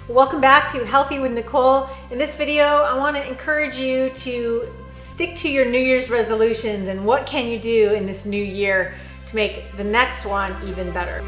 Welcome back to Healthy with Nicole. In this video, I want to encourage you to stick to your New Year's resolutions and what can you do in this new year to make the next one even better.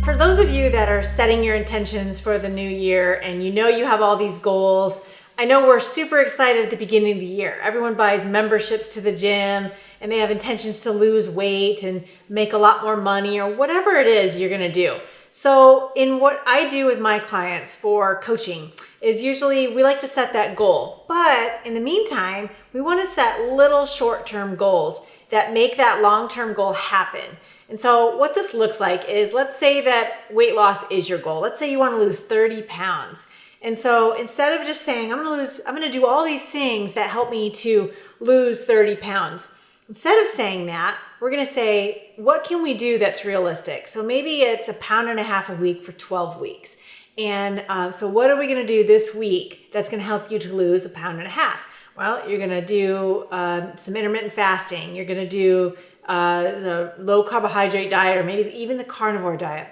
For those of you that are setting your intentions for the new year and you know you have all these goals, I know we're super excited at the beginning of the year. Everyone buys memberships to the gym and they have intentions to lose weight and make a lot more money or whatever it is you're gonna do. So in what I do with my clients for coaching is usually we like to set that goal. But in the meantime, we wanna set little short-term goals that make that long-term goal happen. And so what this looks like is, let's say that weight loss is your goal. Let's say you wanna lose 30 pounds. And so instead of just saying, I'm gonna do all these things that help me to lose 30 pounds, instead of saying that, we're gonna say, what can we do that's realistic? So maybe it's 1.5 pounds a week for 12 weeks. And so what are we gonna do this week that's gonna help you to lose 1.5 pounds? Well, you're gonna do some intermittent fasting. You're gonna do the low carbohydrate diet, or maybe even the carnivore diet.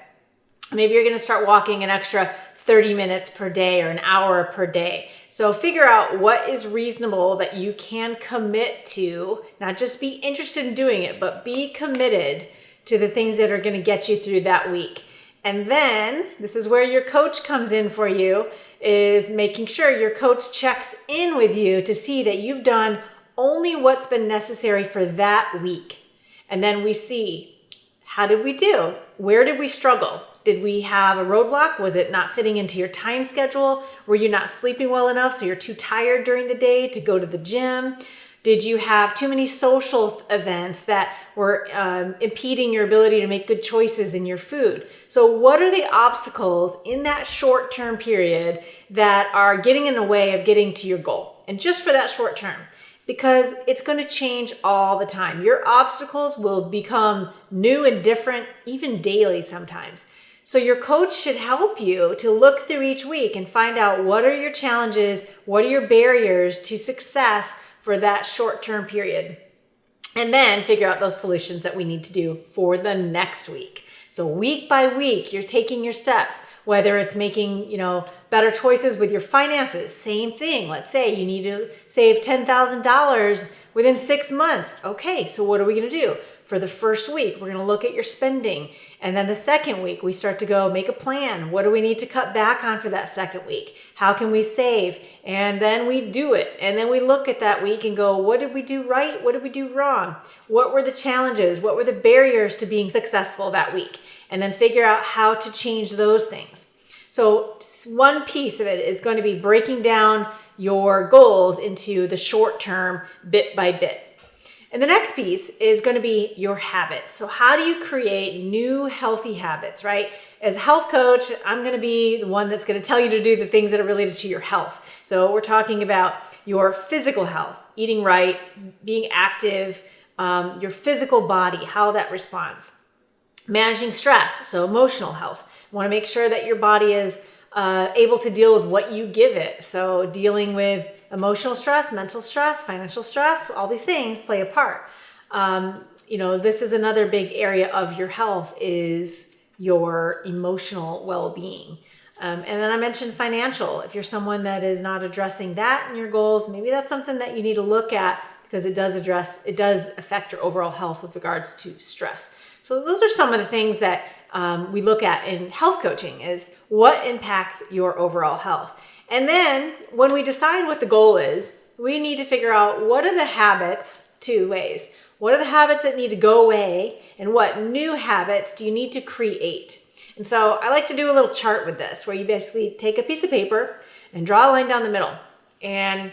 Maybe you're gonna start walking an extra 30 minutes per day or an hour per day. So figure out what is reasonable that you can commit to, not just be interested in doing it, but be committed to the things that are going to get you through that week. And then this is where your coach comes in for you, is making sure your coach checks in with you to see that you've done only what's been necessary for that week. And then we see, how did we do? Where did we struggle? Did we have a roadblock? Was it not fitting into your time schedule? Were you not sleeping well enough so you're too tired during the day to go to the gym? Did you have too many social events that were impeding your ability to make good choices in your food? So what are the obstacles in that short-term period that are getting in the way of getting to your goal? And just for that short term, because it's going to change all the time. Your obstacles will become new and different, even daily sometimes. So your coach should help you to look through each week and find out what are your challenges, what are your barriers to success for that short-term period. And then figure out those solutions that we need to do for the next week. So week by week, you're taking your steps, whether it's making, better choices with your finances, same thing. Let's say you need to save $10,000 within 6 months. Okay, so what are we gonna do? For the first week, we're gonna look at your spending. And then the second week, we start to go make a plan. What do we need to cut back on for that second week? How can we save? And then we do it. And then we look at that week and go, what did we do right? What did we do wrong? What were the challenges? What were the barriers to being successful that week? And then figure out how to change those things. So one piece of it is going to be breaking down your goals into the short term, bit by bit. And the next piece is going to be your habits. So how do you create new healthy habits, right? As a health coach, I'm going to be the one that's going to tell you to do the things that are related to your health. So we're talking about your physical health, eating right, being active, your physical body, how that responds. Managing stress, so emotional health. You want to make sure that your body is able to deal with what you give it. So dealing with emotional stress, mental stress, financial stress, all these things play a part. This is another big area of your health is your emotional well-being. And then I mentioned financial. If you're someone that is not addressing that in your goals, maybe that's something that you need to look at because it does affect your overall health with regards to stress. So those are some of the things that we look at in health coaching is what impacts your overall health. And then when we decide what the goal is, we need to figure out what are the habits, two ways. What are the habits that need to go away and what new habits do you need to create? And so I like to do a little chart with this where you basically take a piece of paper and draw a line down the middle. And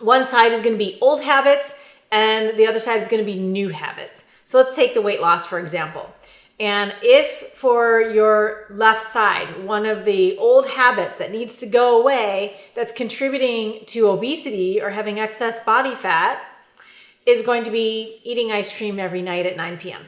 one side is going to be old habits and the other side is going to be new habits. So let's take the weight loss, for example. And if for your left side, one of the old habits that needs to go away that's contributing to obesity or having excess body fat is going to be eating ice cream every night at 9 p.m.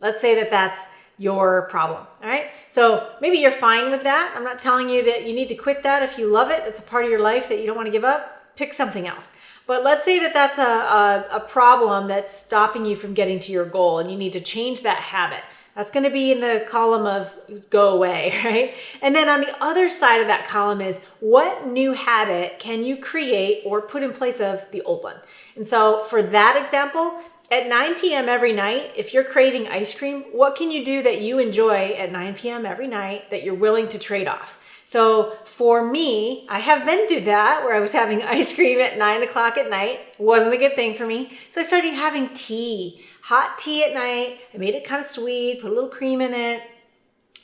Let's say that that's your problem, all right? So maybe you're fine with that. I'm not telling you that you need to quit that if you love it. It's a part of your life that you don't want to give up. Pick something else. But let's say that that's a problem that's stopping you from getting to your goal and you need to change that habit. That's going to be in the column of go away, right? And then on the other side of that column is what new habit can you create or put in place of the old one? And so for that example, at 9 p.m. every night, if you're craving ice cream, what can you do that you enjoy at 9 p.m. every night that you're willing to trade off? So for me, I have been through that where I was having ice cream at 9 o'clock at night. Wasn't a good thing for me. So I started having tea, hot tea at night. I made it kind of sweet, put a little cream in it.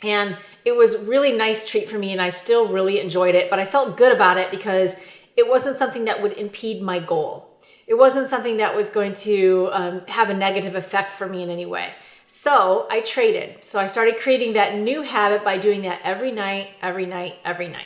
And it was a really nice treat for me and I still really enjoyed it, but I felt good about it because it wasn't something that would impede my goal. It wasn't something that was going to have a negative effect for me in any way. So I traded. So I started creating that new habit by doing that every night, every night, every night.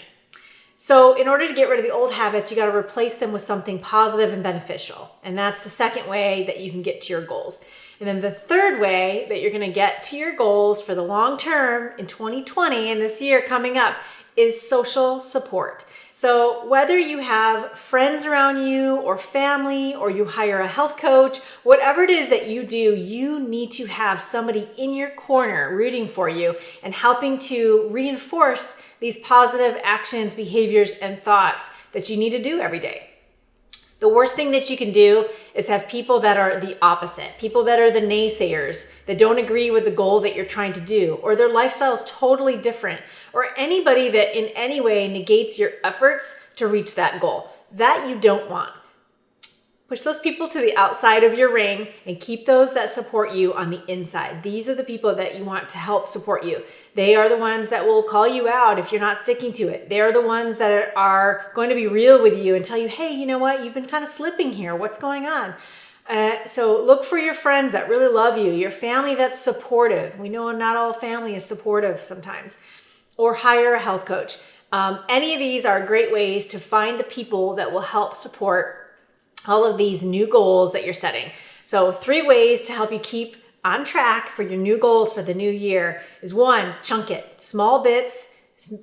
So in order to get rid of the old habits, you got to replace them with something positive and beneficial. And that's the second way that you can get to your goals. And then the third way that you're going to get to your goals for the long term in 2020 and this year coming up is social support. So whether you have friends around you or family or you hire a health coach, whatever it is that you do, you need to have somebody in your corner rooting for you and helping to reinforce these positive actions, behaviors, and thoughts that you need to do every day. The worst thing that you can do is have people that are the opposite, people that are the naysayers, that don't agree with the goal that you're trying to do, or their lifestyle is totally different, or anybody that in any way negates your efforts to reach that goal. That you don't want. Push those people to the outside of your ring and keep those that support you on the inside. These are the people that you want to help support you. They are the ones that will call you out if you're not sticking to it. They are the ones that are going to be real with you and tell you, hey, you know what? You've been kind of slipping here. What's going on? So look for your friends that really love you, your family that's supportive. We know not all family is supportive sometimes. Or hire a health coach. Any of these are great ways to find the people that will help support all of these new goals that you're setting. So 3 ways to help you keep on track for your new goals for the new year is 1, chunk it, small bits,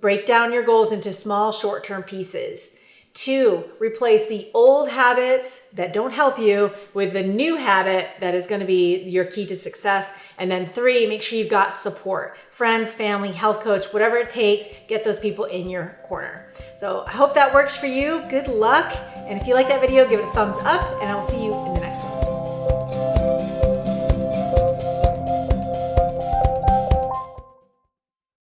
break down your goals into small short-term pieces. 2, replace the old habits that don't help you with the new habit that is going to be your key to success. And then 3, make sure you've got support. Friends, family, health coach, whatever it takes, get those people in your corner. So I hope that works for you. Good luck. And if you like that video, give it a thumbs up and I'll see you in the